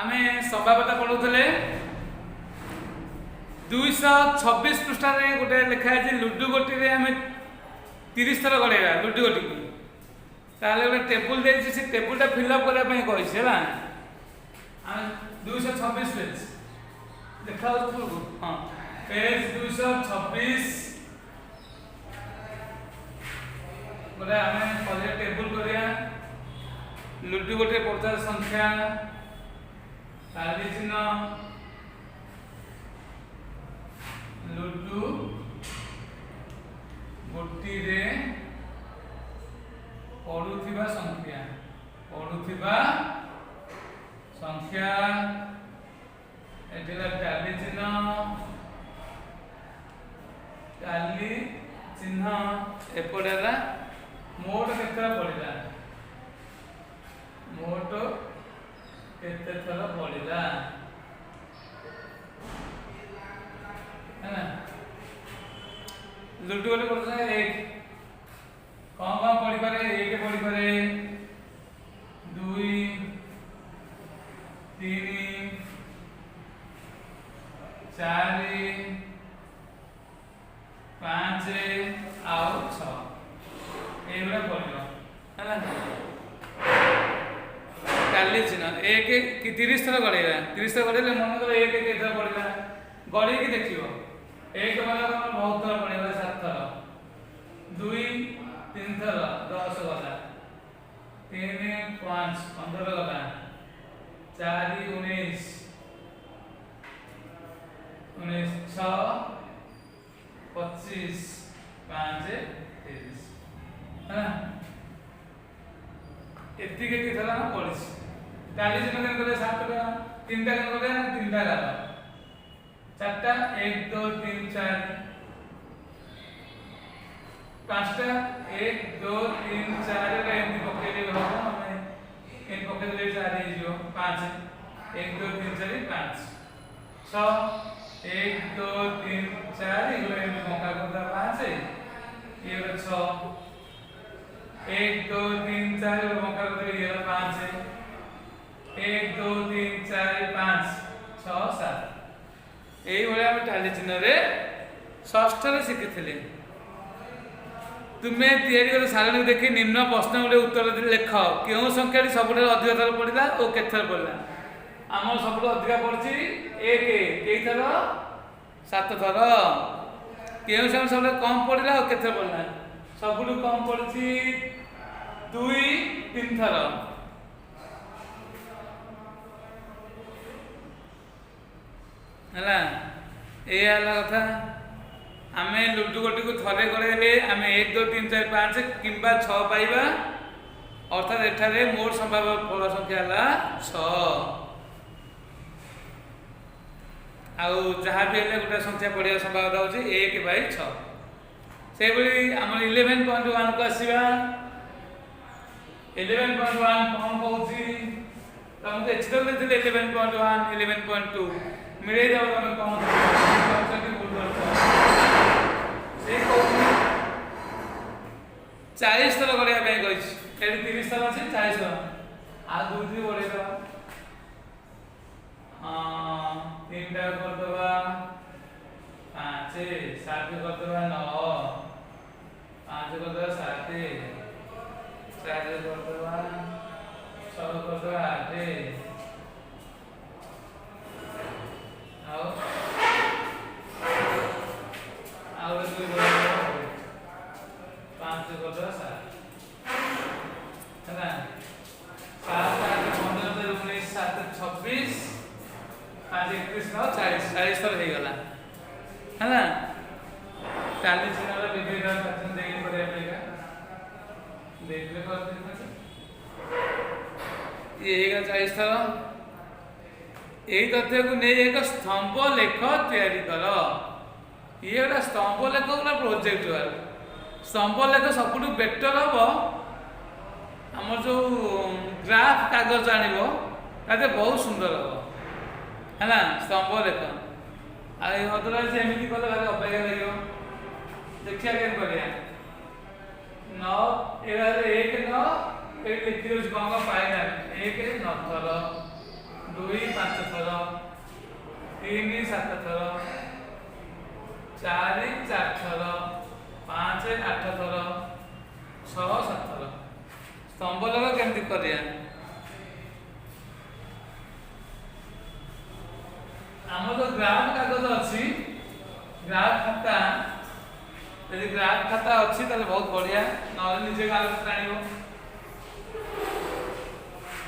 आमे संभाव्यता पढ़ुले 226 पृष्ठ गोटे लिखा है लुडु गोटी रे आमे 30 थर गड़ेगा लुडु गोटी को ताले गोटे टेबुल देछि से टेबुलटा फिलअप करबा पई कहिसे हला आमे 226 पेज देखा हो हां पेज 226 गोटे आमे पहिले टेबुल करिया लुडु गोटे पचास संख्या ताली चिन्ह लुडु गोटी रे पड़ुथिबा संख्या एठला ताली चिन्ह एपडेला मोट केतरा पड़िला मोट केते थर पड़िला है ना लुडु गोटे पड़ता है एक कौन पड़ी पारे एक पड़ी पारे 2 3 4 5 आउ 6 एगुड़ा पड़ो है ना काली चिन्ह एक कि 30 थर गड़ेगा 30 थर गड़ेले मन कर एक एक थर पड़ेगा गड़ी की देखियो एक वाला बहुत थर पड़ेगा 7 थर 2 3 थर 10 गला 3 5 15 गला 4 19 6 25 5 30 है ना एति के थरा पड़िस काली चिन्ह के करे 7 टा 3 टा करे 3 टा गाला 4 टा 1 2 3 4 5 टा 1 2 3 4 रे एमि पकेले हो हमें इन पकेले 4 हे जो 5 1 2 3 4 5 6 1 2 3 4 इगले एमि मौका करदा 5 ये 6 1 2 3 4 मौका करदा ये 5 1 2 3 4 5 6 7 एई भले हम टाली चिन्ह रे षष्ठ रे शिखिथिले तुमे तैयारी कर सारणी देखि निम्न प्रश्न गुडे उत्तर लेख केउ संख्या सबुठार अधिक थर पड़िला और केते थर पड़िला आम सबुठ अधिक पड़छि 1 केई थर 7 थर केउ संख्या सबुठ कम पड़िला और केते पड़िला सबुठ कम पड़छि 2 3 थर हला ए आला कथा आमे लुडु गोटी को थरे गड़ेले आमे 1 2 3 4 5 किंबा 6 पाइबा अर्थात एठारे मोट संभाव्य फल संख्या हला 6 आउ जहाँ भी हेले गोटे संख्या पड़िया संभावना होची 1/6 से बली हमर 11.1 को आसीबा 11.1 कौन कहूची तुमको एक्चुअली देले 11.1 11.2 मिले जाओ तुम कौन से बोल से कहूची 40 थर गड़िया पे कहिस एडी 30 थर अछि 40 थर आ 2 3 बड़े दबा हां 3 टा कर दबा 5 7 कर दबा 9 5 कर दबा 7 4 कर दबा 6 कर दबा 8 आओ दुई बड़ा 5 कर दबा 7 है ना 7 8 15 19 7 26 5 21 9 40 थर हो गला है ना 40 दिन वाला विभिन्न पैटर्न देखि पड़े पड़ेगा देखले कर देना ये 40 थर यही तथ्य को नहीं एक स्तंभ लेख तैयारी कर ये गोटे स्तंभ लेख गोटे प्रोजेक्ट स्तंभ लेख सबुठ बेटर हम आम जो ग्राफ कागज आनब ताते बहुत सुंदर हम है ना स्तंभ लेख अदरवाइज एमती कले भारी अपेक्षा लगे देखिए क्या करिया 9 11 1 9 लिखी कौन कौन पाइना 1 9 थर 2 5 थर 3 7 थर 4 4 थर 5 8 थर 6 7 थर स्तंभ लग केमती करिया आम तो ग्राफ कागज अच्छी ग्राफ खाता यदि ग्राफ खाता अच्छी तो बहुत बढ़िया ना निजे कागज आनिब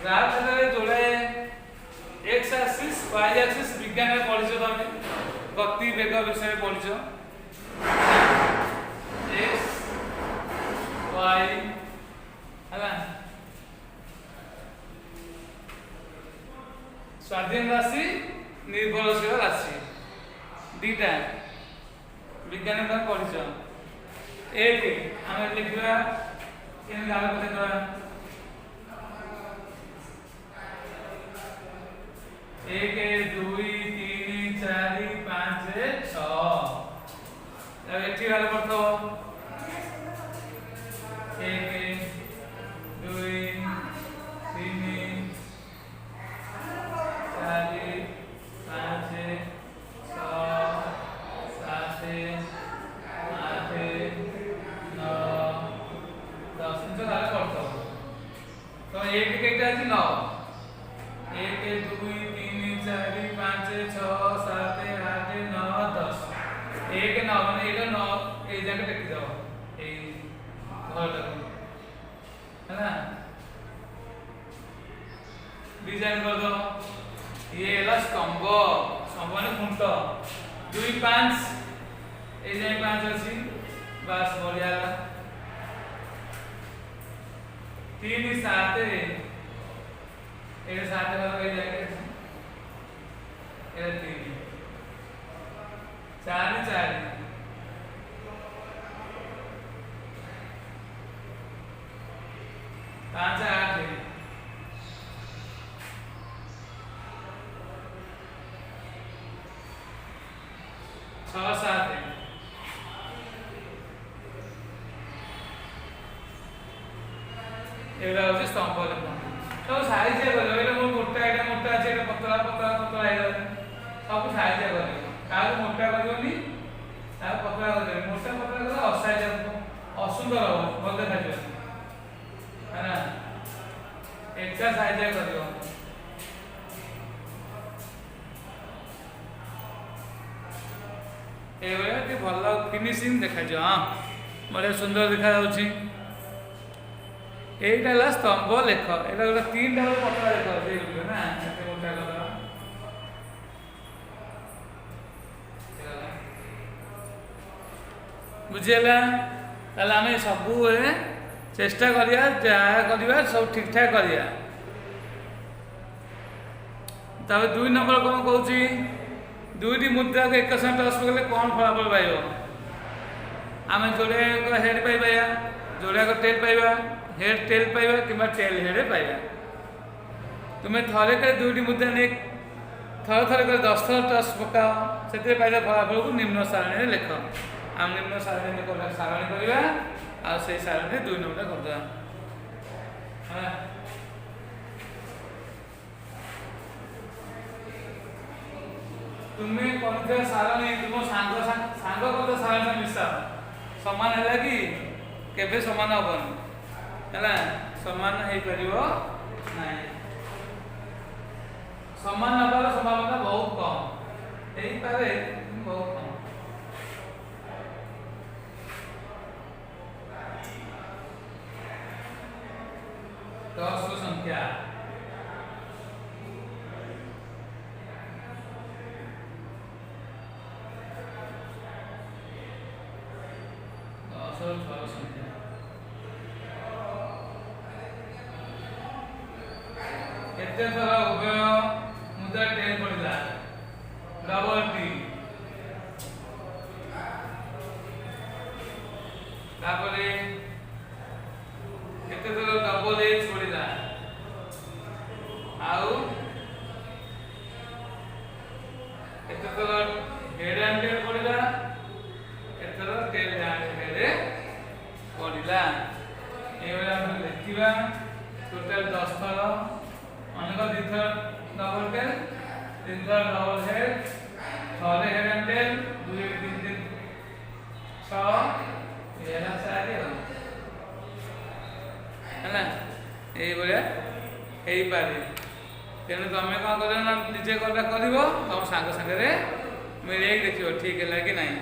ग्राफ खाता जोड़े एक्स एक्सिस वाई एक्सिस विज्ञान में पढ़ी तुम गति वेग विषय में पढ़ी एक्स वाई है स्वाधीन राशि निर्भरशील राशि दीटा विज्ञान में पढ़ी एक आम लिखा एक 2 3 4 5 6 एटी वाला पढ़ो 1 2 3 4 5 6 7 8 9 10 इनसे वाला पढ़ो तो एक केटा अछि 9 1 2 3 4 5 6 7 8 9 10 1 9 माने 1 9 ए जगह टेक जाओ ए घर है ना डिजाइन कर दो ये है स्तंभ स्तंभ माने खुंट 2 5 ए जाय 5 अछि बस बढ़िया 3 7 ए 7 वाला कहीं जाएगा 3 4 4 5 8 6 7 एवढा होचे स्तंभ तो साइज कर मोटा अच्छे पतला पतला पतला सब साइज कर मोटा करनी पतला कर मोटा पतला कर असाइज असुंदर हम भल देखा है ना एका साइज कर भल फिनिशिंग देखा हाँ बढ़िया सुंदर देखा এইটা হলো স্তম্ভ লেখ এটা হলো তিনটা হলো পতলা লেখ এইগুলো না এত মোটা কথা বুঝিলা তাহলে আমি সবু চেষ্টা করিয়া যা করিবা সব ঠিকঠাক করিয়া তবে 2 নম্বর কোন কହୁছি দুইটি মুদ্রাকে এক সঙ্গে টস কলে কোন ফলাফল পাইব আমি जोड़े हेड पाइबा जोड़े टेल पाइबा हेड टेल पाइबा किंबा टेल हेड पाइबा तुम्हें थरे कर दुईटी मुद्रा नहीं थर थर कर 10 थर टस पकाओ से पाइबा फलाफल को निम्न सारणी लिख आम निम्न सारणी सारणी करवा आ से सारणी 2 नंबर करदे तुम्हें कौन सारणी तुम सांग सांग कत सारणी मिसा समान है कि केबे समान हबन है समान हो परिबो नहीं समान हबार संभावना बहुत कम यही पारे बहुत कम दस संख्या संख्या केते थर उभय मुद्रा टेल पड़िला डबल टी तापरे केते थर डबल एच पड़िला आउ केते थर हेड एंड टेल पड़िला केते थर टेल एंड हेड पड़िला ए वाला हम देखिबा टोटल 10 थर अनेक 2 थर डबल टेल, 3 थर डबल हेड, 6 रे हेड एंड टेल, 2 3 3 6 एला 4 है ये बड़े हेई पारे तेणु तुम कौन कर निजे कला कर तुम सांग सांगे मिले देखियो ठीक है कि नहीं।